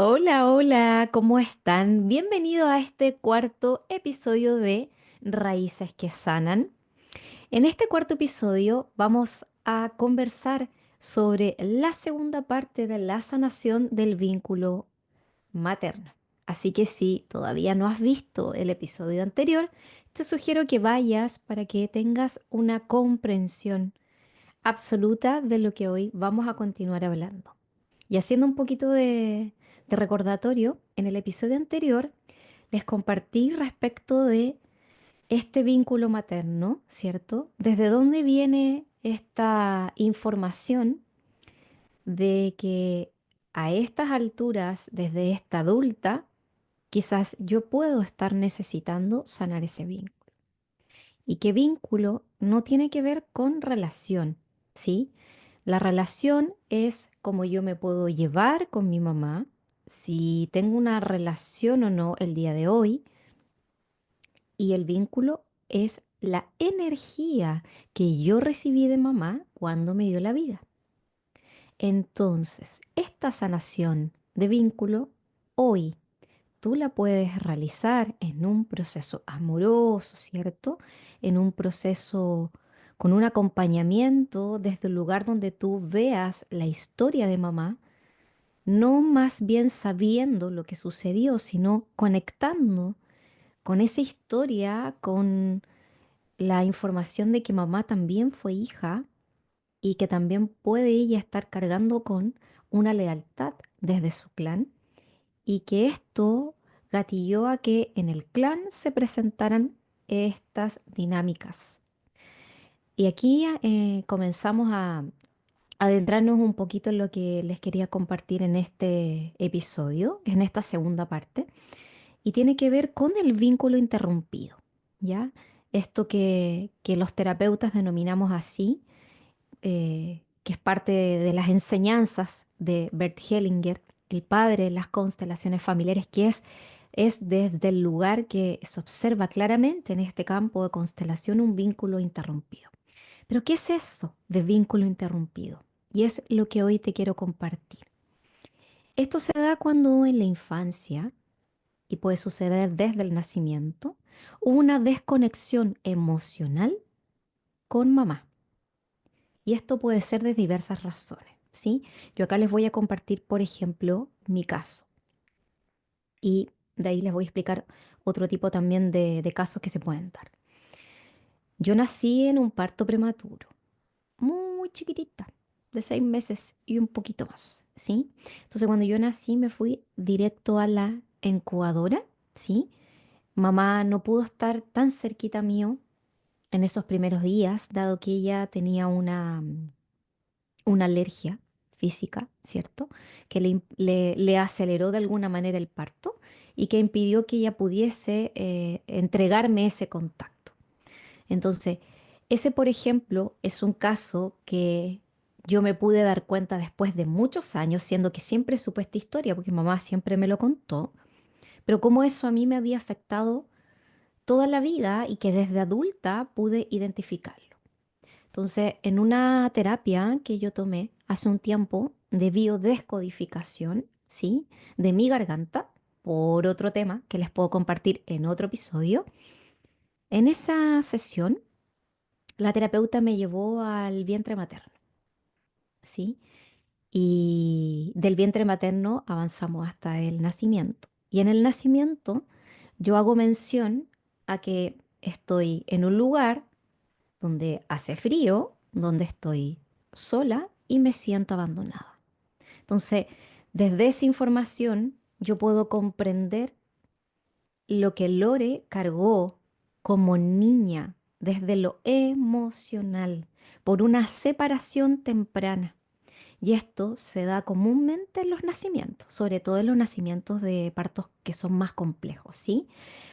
Hola, hola, ¿cómo están? Bienvenido a este cuarto episodio de Raíces que Sanan. En este cuarto episodio vamos a conversar sobre la segunda parte de la sanación del vínculo materno. Así que si todavía no has visto el episodio anterior, te sugiero que vayas para que tengas una comprensión absoluta de lo que hoy vamos a continuar hablando. Y haciendo un poquito de recordatorio, en el episodio anterior les compartí respecto de este vínculo materno, ¿cierto? ¿Desde dónde viene esta información de que a estas alturas, desde esta adulta, quizás yo puedo estar necesitando sanar ese vínculo? Y que vínculo no tiene que ver con relación, ¿sí? La relación es cómo yo me puedo llevar con mi mamá, si tengo una relación o no el día de hoy, y el vínculo es la energía que yo recibí de mamá cuando me dio la vida. Entonces, esta sanación de vínculo hoy tú la puedes realizar en un proceso amoroso, ¿cierto? En un proceso con un acompañamiento desde el lugar donde tú veas la historia de mamá, no más bien sabiendo lo que sucedió, sino conectando con esa historia, con la información de que mamá también fue hija y que también puede ella estar cargando con una lealtad desde su clan y que esto gatilló a que en el clan se presentaran estas dinámicas. Y aquí comenzamos a adentrarnos un poquito en lo que les quería compartir en este episodio, en esta segunda parte, y tiene que ver con el vínculo interrumpido, ¿ya? Esto que los terapeutas denominamos así, que es parte de las enseñanzas de Bert Hellinger, el padre de las constelaciones familiares, es desde el lugar que se observa claramente en este campo de constelación un vínculo interrumpido. Pero ¿qué es eso de vínculo interrumpido? Y es lo que hoy te quiero compartir. Esto se da cuando en la infancia, y puede suceder desde el nacimiento, hubo una desconexión emocional con mamá. Y esto puede ser de diversas razones, ¿sí? Yo acá les voy a compartir, por ejemplo, mi caso. Y de ahí les voy a explicar otro tipo también de casos que se pueden dar. Yo nací en un parto prematuro, muy chiquitita, de 6 meses y un poquito más, ¿sí? Entonces cuando yo nací me fui directo a la incubadora, ¿sí? Mamá no pudo estar tan cerquita mío en esos primeros días, dado que ella tenía una alergia física, ¿cierto? Que le aceleró de alguna manera el parto y que impidió que ella pudiese entregarme ese contacto. Entonces, ese, por ejemplo, es un caso que yo me pude dar cuenta después de muchos años, siendo que siempre supe esta historia, porque mamá siempre me lo contó, pero cómo eso a mí me había afectado toda la vida y que desde adulta pude identificarlo. Entonces, en una terapia que yo tomé hace un tiempo de biodescodificación, ¿sí? De mi garganta, por otro tema que les puedo compartir en otro episodio, en esa sesión la terapeuta me llevó al vientre materno, ¿sí? Y del vientre materno avanzamos hasta el nacimiento. Y en el nacimiento yo hago mención a que estoy en un lugar donde hace frío, donde estoy sola y me siento abandonada. Entonces, desde esa información yo puedo comprender lo que Lore cargó como niña desde lo emocional por una separación temprana. Y esto se da comúnmente en los nacimientos, sobre todo en los nacimientos de partos que son más complejos, ¿sí?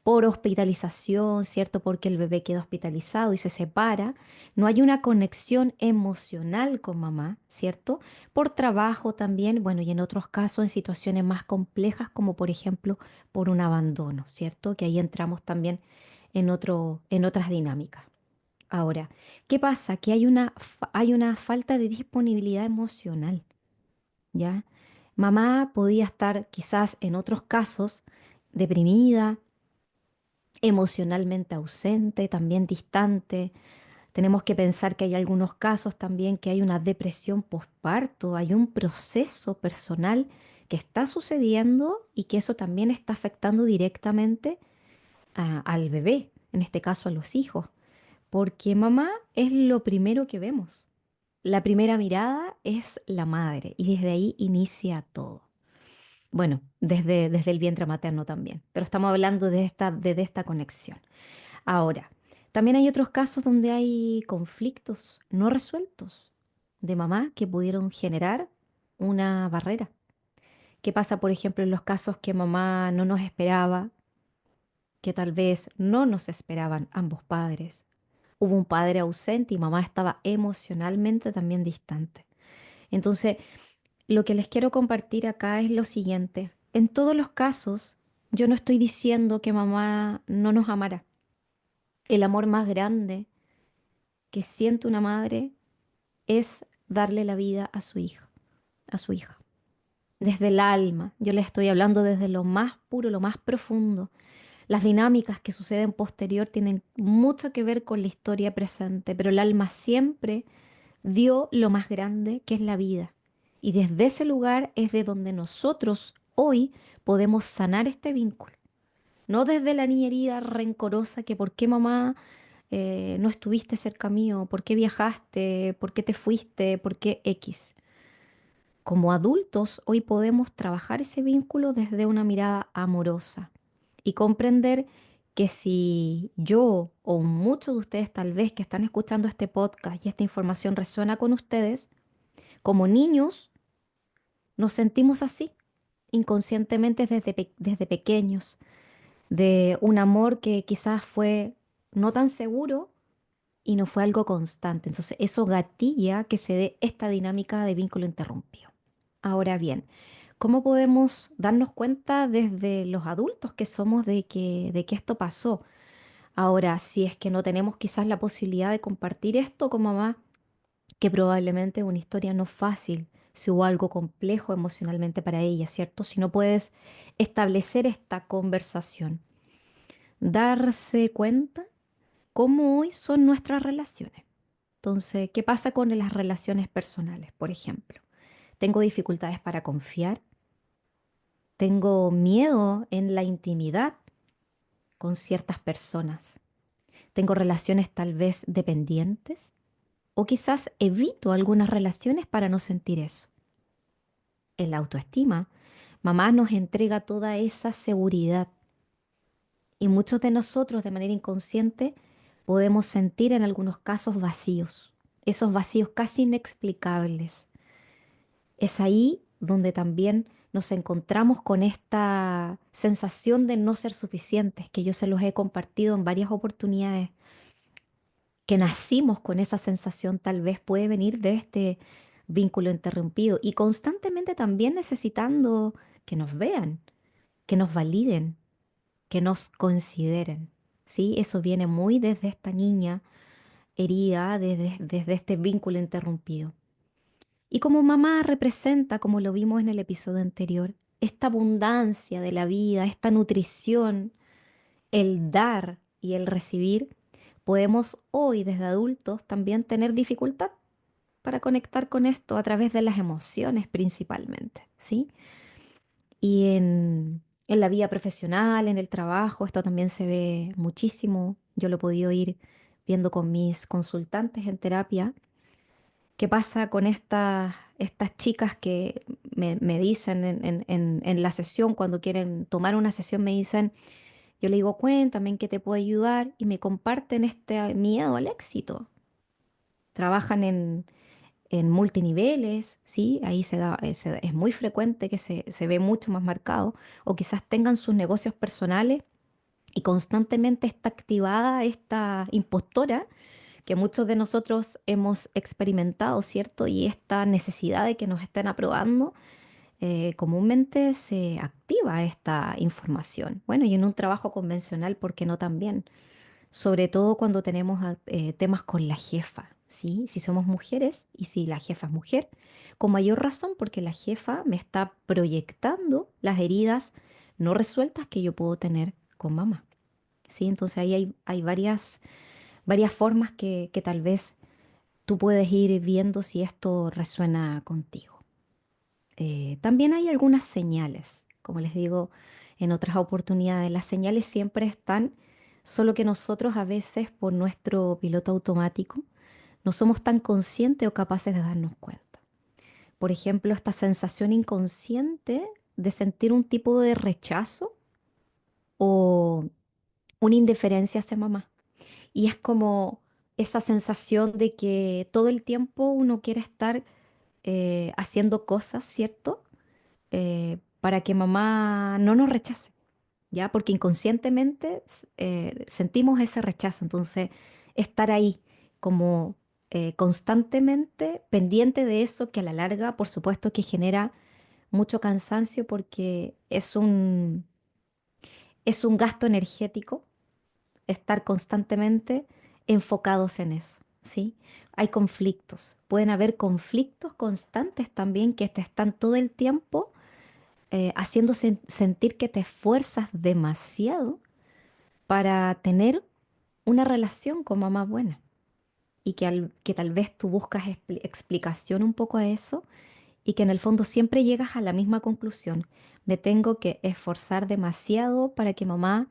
Por hospitalización, ¿cierto? Porque el bebé queda hospitalizado y se separa. No hay una conexión emocional con mamá, ¿cierto? Por trabajo también, bueno, y en otros casos en situaciones más complejas, como por ejemplo por un abandono, ¿cierto? Que ahí entramos también en otras dinámicas. Ahora, ¿qué pasa? Que hay una falta de disponibilidad emocional, ¿ya? Mamá podía estar quizás en otros casos deprimida, emocionalmente ausente, también distante. Tenemos que pensar que hay algunos casos también que hay una depresión postparto, hay un proceso personal que está sucediendo y que eso también está afectando directamente al bebé, en este caso a los hijos, porque mamá es lo primero que vemos. La primera mirada es la madre y desde ahí inicia todo. Bueno, desde el vientre materno también, pero estamos hablando de esta conexión. Ahora, también hay otros casos donde hay conflictos no resueltos de mamá que pudieron generar una barrera. ¿Qué pasa, por ejemplo, en los casos que mamá no nos esperaba, que tal vez no nos esperaban ambos padres? Hubo un padre ausente y mamá estaba emocionalmente también distante. Entonces, lo que les quiero compartir acá es lo siguiente. En todos los casos, yo no estoy diciendo que mamá no nos amara. El amor más grande que siente una madre es darle la vida a su hija, a su hija. Desde el alma, yo le estoy hablando desde lo más puro, lo más profundo. Las dinámicas que suceden posterior tienen mucho que ver con la historia presente, pero el alma siempre dio lo más grande que es la vida. Y desde ese lugar es de donde nosotros hoy podemos sanar este vínculo. No desde la niña herida rencorosa que por qué mamá no estuviste cerca mío, por qué viajaste, por qué te fuiste, por qué X. Como adultos hoy podemos trabajar ese vínculo desde una mirada amorosa y comprender que si yo o muchos de ustedes tal vez que están escuchando este podcast y esta información resuena con ustedes, como niños nos sentimos así, inconscientemente desde pequeños, de un amor que quizás fue no tan seguro y no fue algo constante. Entonces eso gatilla que se dé esta dinámica de vínculo interrumpido. Ahora bien, ¿cómo podemos darnos cuenta desde los adultos que somos de que esto pasó? Ahora, si es que no tenemos quizás la posibilidad de compartir esto con mamá, que probablemente es una historia no fácil, si hubo algo complejo emocionalmente para ella, ¿cierto? Si no puedes establecer esta conversación, darse cuenta cómo hoy son nuestras relaciones. Entonces, ¿qué pasa con las relaciones personales, por ejemplo? Tengo dificultades para confiar, tengo miedo en la intimidad con ciertas personas, tengo relaciones tal vez dependientes o quizás evito algunas relaciones para no sentir eso. En la autoestima, mamá nos entrega toda esa seguridad y muchos de nosotros de manera inconsciente podemos sentir en algunos casos vacíos, esos vacíos casi inexplicables. Es ahí donde también nos encontramos con esta sensación de no ser suficientes, que yo se los he compartido en varias oportunidades, que nacimos con esa sensación tal vez puede venir de este vínculo interrumpido y constantemente también necesitando que nos vean, que nos validen, que nos consideren. ¿Sí? Eso viene muy desde esta niña herida, desde este vínculo interrumpido. Y como mamá representa, como lo vimos en el episodio anterior, esta abundancia de la vida, esta nutrición, el dar y el recibir, podemos hoy desde adultos también tener dificultad para conectar con esto a través de las emociones principalmente, ¿sí? Y en la vida profesional, en el trabajo, esto también se ve muchísimo. Yo lo he podido ir viendo con mis consultantes en terapia. ¿Qué pasa con estas chicas que me dicen en la sesión, cuando quieren tomar una sesión, me dicen, yo le digo, cuéntame en qué te puedo ayudar y me comparten este miedo al éxito. Trabajan en multiniveles, ¿sí? Ahí es muy frecuente que se ve mucho más marcado, o quizás tengan sus negocios personales y constantemente está activada esta impostora que muchos de nosotros hemos experimentado, ¿cierto? Y esta necesidad de que nos estén aprobando, comúnmente se activa esta información. Bueno, y en un trabajo convencional, ¿por qué no también? Sobre todo cuando tenemos temas con la jefa. ¿sí? Si somos mujeres y si la jefa es mujer, con mayor razón porque la jefa me está proyectando las heridas no resueltas que yo puedo tener con mamá, ¿sí? Entonces ahí hay varias formas que tal vez tú puedes ir viendo si esto resuena contigo. También hay algunas señales, como les digo en otras oportunidades, las señales siempre están, solo que nosotros a veces por nuestro piloto automático no somos tan conscientes o capaces de darnos cuenta. Por ejemplo, esta sensación inconsciente de sentir un tipo de rechazo o una indiferencia hacia mamá. Y es como esa sensación de que todo el tiempo uno quiere estar haciendo cosas, ¿cierto? Para que mamá no nos rechace, ¿ya? Porque inconscientemente sentimos ese rechazo. Entonces, estar ahí como constantemente pendiente de eso, que a la larga, por supuesto, que genera mucho cansancio porque es un gasto energético estar constantemente enfocados en eso, ¿sí? Hay conflictos, pueden haber conflictos constantes también que te están todo el tiempo haciendo sentir que te esfuerzas demasiado para tener una relación con mamá buena y que tal vez tú buscas explicación un poco a eso y que en el fondo siempre llegas a la misma conclusión. Me tengo que esforzar demasiado para que mamá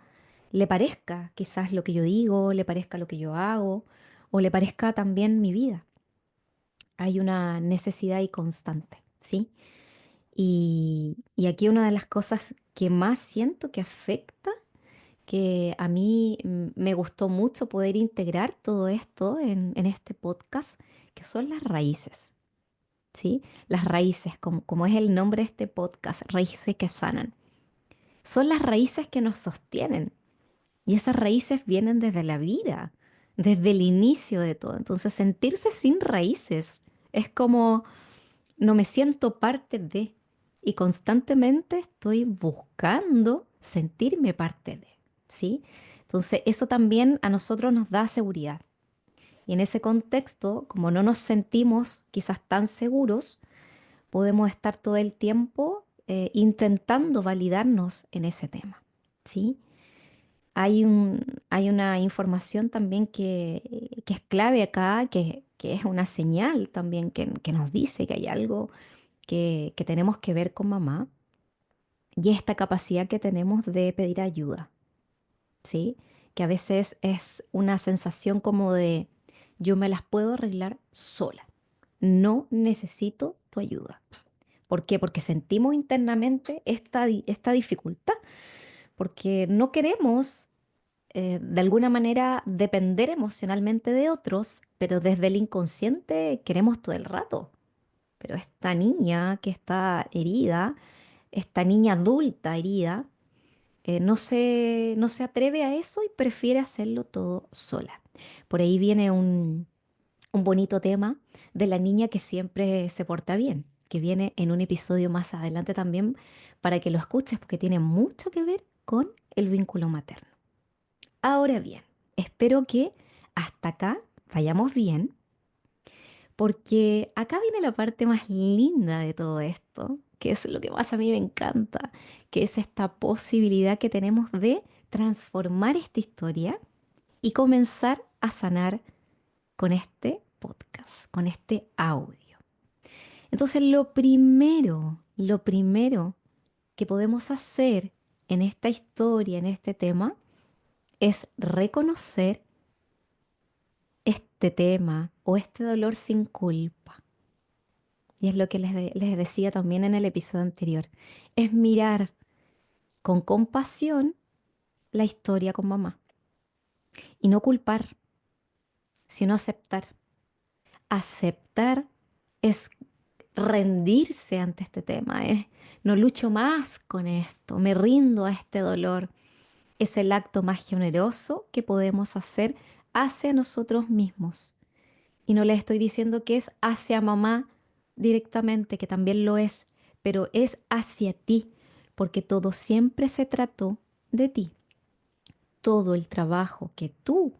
le parezca quizás lo que yo digo, le parezca lo que yo hago o le parezca también mi vida. Hay una necesidad ahí constante, ¿sí? Y aquí una de las cosas que más siento que afecta, que a mí me gustó mucho poder integrar todo esto en este podcast, que son las raíces. ¿Sí? Las raíces, como es el nombre de este podcast, raíces que sanan. Son las raíces que nos sostienen y esas raíces vienen desde la vida, desde el inicio de todo. Entonces, sentirse sin raíces es como no me siento parte de y constantemente estoy buscando sentirme parte de, ¿sí? Entonces, eso también a nosotros nos da seguridad. Y en ese contexto, como no nos sentimos quizás tan seguros, podemos estar todo el tiempo intentando validarnos en ese tema, ¿sí? Hay una información también que es clave acá, que es una señal también que nos dice que hay algo que tenemos que ver con mamá, y esta capacidad que tenemos de pedir ayuda, ¿sí? Que a veces es una sensación como de yo me las puedo arreglar sola, no necesito tu ayuda. ¿Por qué? Porque sentimos internamente esta dificultad, porque no queremos de alguna manera depender emocionalmente de otros, pero desde el inconsciente queremos todo el rato. Pero esta niña que está herida, esta niña adulta herida, no se atreve a eso y prefiere hacerlo todo sola. Por ahí viene un bonito tema de la niña que siempre se porta bien, que viene en un episodio más adelante también para que lo escuches porque tiene mucho que ver con el vínculo materno. Ahora bien, espero que hasta acá vayamos bien porque acá viene la parte más linda de todo esto, que es lo que más a mí me encanta, que es esta posibilidad que tenemos de transformar esta historia y comenzar a sanar con este podcast, con este audio. Entonces, lo primero que podemos hacer en esta historia, en este tema, es reconocer este tema o este dolor sin culpa. Y es lo que les decía también en el episodio anterior. Es mirar con compasión la historia con mamá y no culpar, sino aceptar. Aceptar es rendirse ante este tema, es no lucho más con esto, me rindo a este dolor. Es el acto más generoso que podemos hacer hacia nosotros mismos. Y no le estoy diciendo que es hacia mamá directamente, que también lo es, pero es hacia ti, porque todo siempre se trató de ti. Todo el trabajo que tú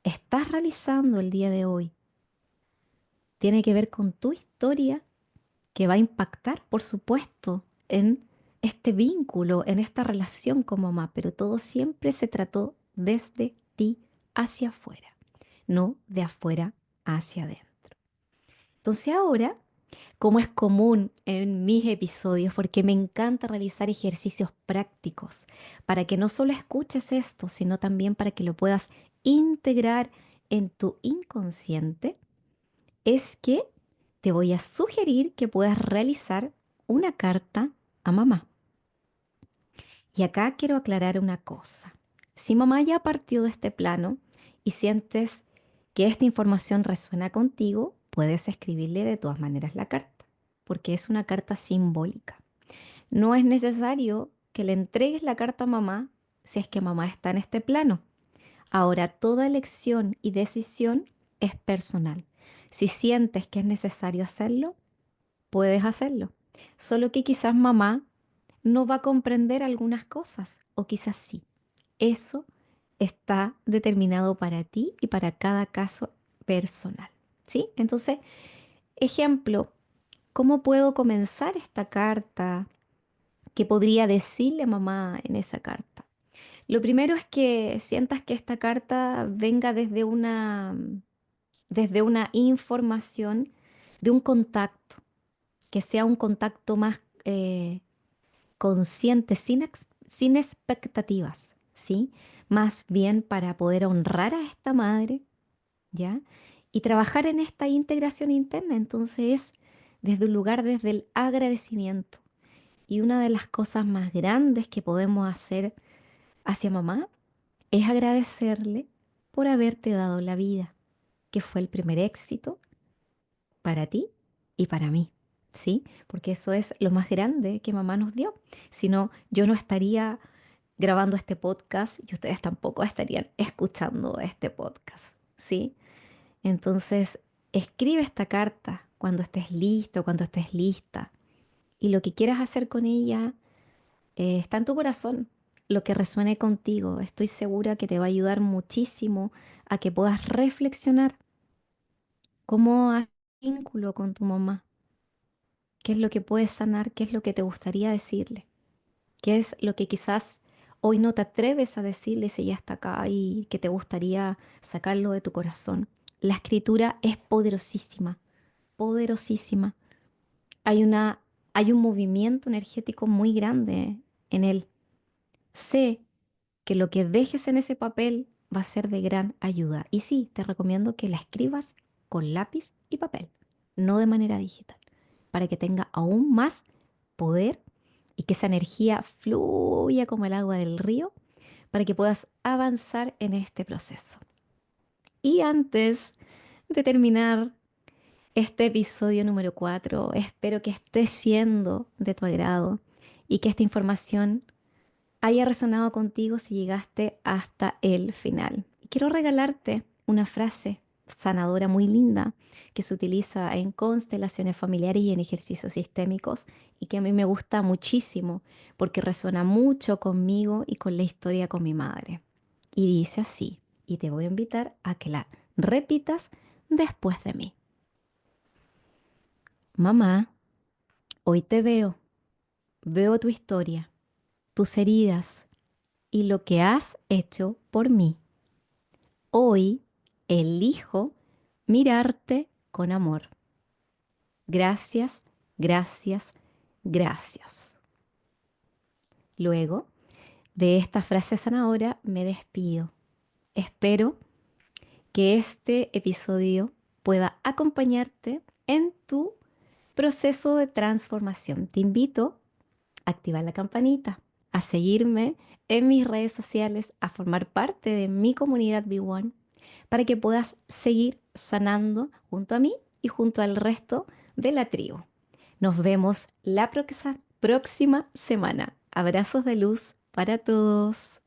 estás realizando el día de hoy tiene que ver con tu historia que va a impactar, por supuesto, en este vínculo, en esta relación con mamá, pero todo siempre se trató desde ti hacia afuera, no de afuera hacia adentro. Entonces ahora, como es común en mis episodios, porque me encanta realizar ejercicios prácticos para que no solo escuches esto, sino también para que lo puedas integrar en tu inconsciente, es que te voy a sugerir que puedas realizar una carta a mamá. Y acá quiero aclarar una cosa. Si mamá ya partió de este plano y sientes que esta información resuena contigo, puedes escribirle de todas maneras la carta, porque es una carta simbólica. No es necesario que le entregues la carta a mamá si es que mamá está en este plano. Ahora, toda elección y decisión es personal. Si sientes que es necesario hacerlo, puedes hacerlo. Solo que quizás mamá no va a comprender algunas cosas, o quizás sí. Eso está determinado para ti y para cada caso personal. ¿Sí? Entonces, ejemplo, ¿cómo puedo comenzar esta carta? ¿Qué podría decirle a mamá en esa carta? Lo primero es que sientas que esta carta venga desde una información de un contacto, que sea un contacto más consciente, sin expectativas, ¿sí? Más bien para poder honrar a esta madre, ¿ya? Y trabajar en esta integración interna. Entonces es desde un lugar, desde el agradecimiento. Y una de las cosas más grandes que podemos hacer hacia mamá es agradecerle por haberte dado la vida, que fue el primer éxito para ti y para mí, ¿sí? Porque eso es lo más grande que mamá nos dio. Si no, yo no estaría grabando este podcast y ustedes tampoco estarían escuchando este podcast, ¿sí? Entonces, escribe esta carta cuando estés listo, cuando estés lista. Y lo que quieras hacer con ella está en tu corazón. Lo que resuene contigo, estoy segura que te va a ayudar muchísimo a que puedas reflexionar cómo has vínculo con tu mamá, qué es lo que puedes sanar, qué es lo que te gustaría decirle, qué es lo que quizás hoy no te atreves a decirle si ella está acá y que te gustaría sacarlo de tu corazón. La escritura es poderosísima, poderosísima. Hay una, hay un movimiento energético muy grande en él. Sé que lo que dejes en ese papel va a ser de gran ayuda. Y sí, te recomiendo que la escribas con lápiz y papel, no de manera digital, para que tenga aún más poder y que esa energía fluya como el agua del río, para que puedas avanzar en este proceso. Y antes de terminar este episodio número 4, espero que esté siendo de tu agrado y que esta información haya resonado contigo si llegaste hasta el final. Y quiero regalarte una frase sanadora muy linda que se utiliza en constelaciones familiares y en ejercicios sistémicos y que a mí me gusta muchísimo porque resuena mucho conmigo y con la historia con mi madre. Y dice así, y te voy a invitar a que la repitas después de mí. Mamá, hoy te veo tu historia, tus heridas y lo que has hecho por mí. Hoy elijo mirarte con amor. Gracias, gracias, gracias. Luego de esta frase sanadora me despido. Espero que este episodio pueda acompañarte en tu proceso de transformación. Te invito a activar la campanita, a seguirme en mis redes sociales, a formar parte de mi comunidad B1 para que puedas seguir sanando junto a mí y junto al resto de la tribu. Nos vemos la próxima semana. Abrazos de luz para todos.